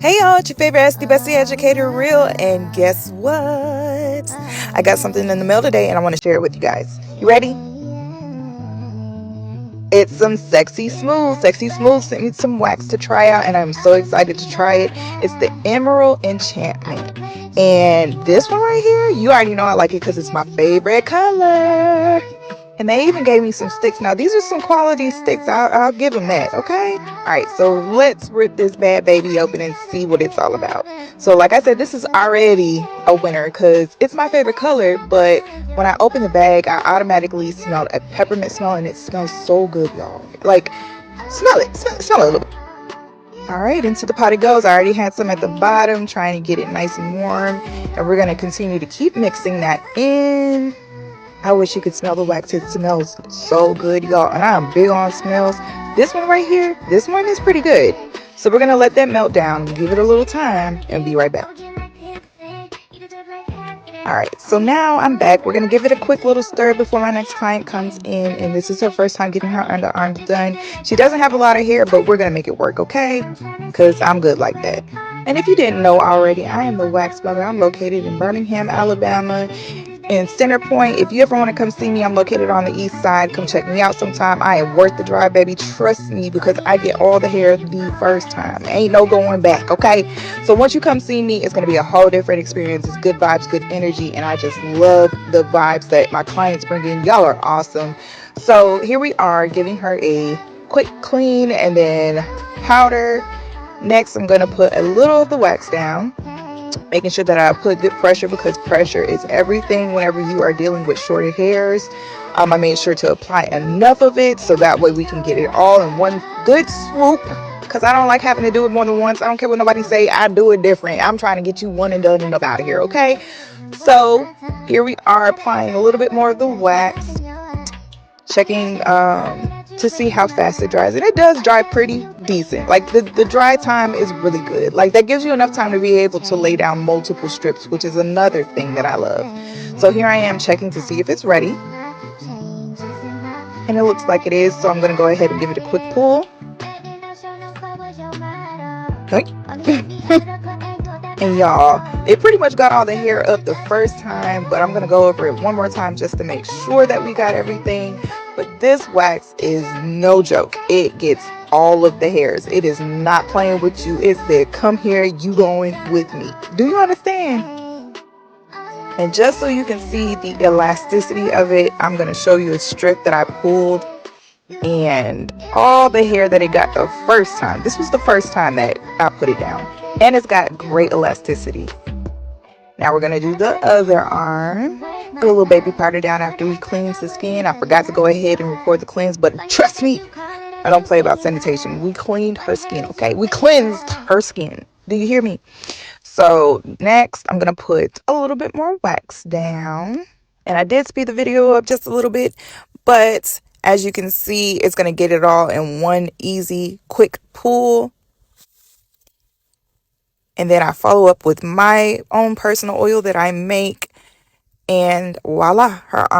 Hey y'all, it's your favorite SD Bestie Educator Real, and guess what? I got something in the mail today and I want to share it with you guys. You ready? It's some Sexy Smooth. Sexy Smooth sent me some wax to try out and I'm so excited to try it. It's the Emerald Enchantment. And this one right here, you already know I like it because it's my favorite color. And they even gave me some sticks. Now, these are some quality sticks. I'll give them that, okay? All right, so let's rip this bad baby open and see what it's all about. So, like I said, this is already a winner because it's my favorite color. But when I open the bag, I automatically smelled a peppermint smell, and it smells so good, y'all. Like, smell it. Smell it a little bit. All right, into the pot it goes. I already had some at the bottom, trying to get it nice and warm. And we're going to continue to keep mixing that in. I wish you could smell the wax. It smells so good, y'all. And I'm big on smells. This one right here, this one is pretty good. So we're going to let that melt down, give it a little time, and be right back. All right, so now I'm back. We're going to give it a quick little stir before my next client comes in. And this is her first time getting her underarms done. She doesn't have a lot of hair, but we're going to make it work, okay? Because I'm good like that. And if you didn't know already, I am the wax blogger. I'm located in Birmingham, Alabama, in Center Point. If you ever want to come see me, I'm located on the east side. Come check me out sometime. I am worth the drive, baby. Trust me, because I get all the hair the first time. Ain't no going back, okay? So once you come see me, it's going to be a whole different experience. It's good vibes, good energy, and I just love the vibes that my clients bring in. Y'all are awesome. So here we are, giving her a quick clean and then powder. Next, I'm going to put a little of the wax down, making sure that I put good pressure because pressure is everything whenever you are dealing with shorter hairs. I made sure to apply enough of it so that way we can get it all in one good swoop, because I don't like having to do it more than once. I don't care what nobody say, I do it different. I'm trying to get you one and done and up out of here, okay? So here we are applying a little bit more of the wax, checking to see how fast it dries, and it does dry pretty decent. Like the dry time is really good. Like that gives you enough time to be able to lay down multiple strips, which is another thing that I love. So here I am checking to see if it's ready, and it looks like it is. So I'm going to go ahead and give it a quick pull. Okay. And y'all, it pretty much got all the hair up the first time, but I'm going to go over it one more time just to make sure that we got everything. But this wax is no joke. It gets all of the hairs. It is not playing with you. It said, come here, you going with me. Do you understand? And just so you can see the elasticity of it, I'm going to show you a strip that I pulled and all the hair that it got the first time. This was the first time that I put it down. And it's got great elasticity. Now we're going to do the other arm. Put a little baby powder down after we cleanse the skin. I forgot to go ahead and record the cleanse, but trust me, I don't play about sanitation. We cleaned her skin, okay? We cleansed her skin. Do you hear me? So next, I'm going to put a little bit more wax down. And I did speed the video up just a little bit, but as you can see, it's going to get it all in one easy, quick pull. And then I follow up with my own personal oil that I make. And voila, her arm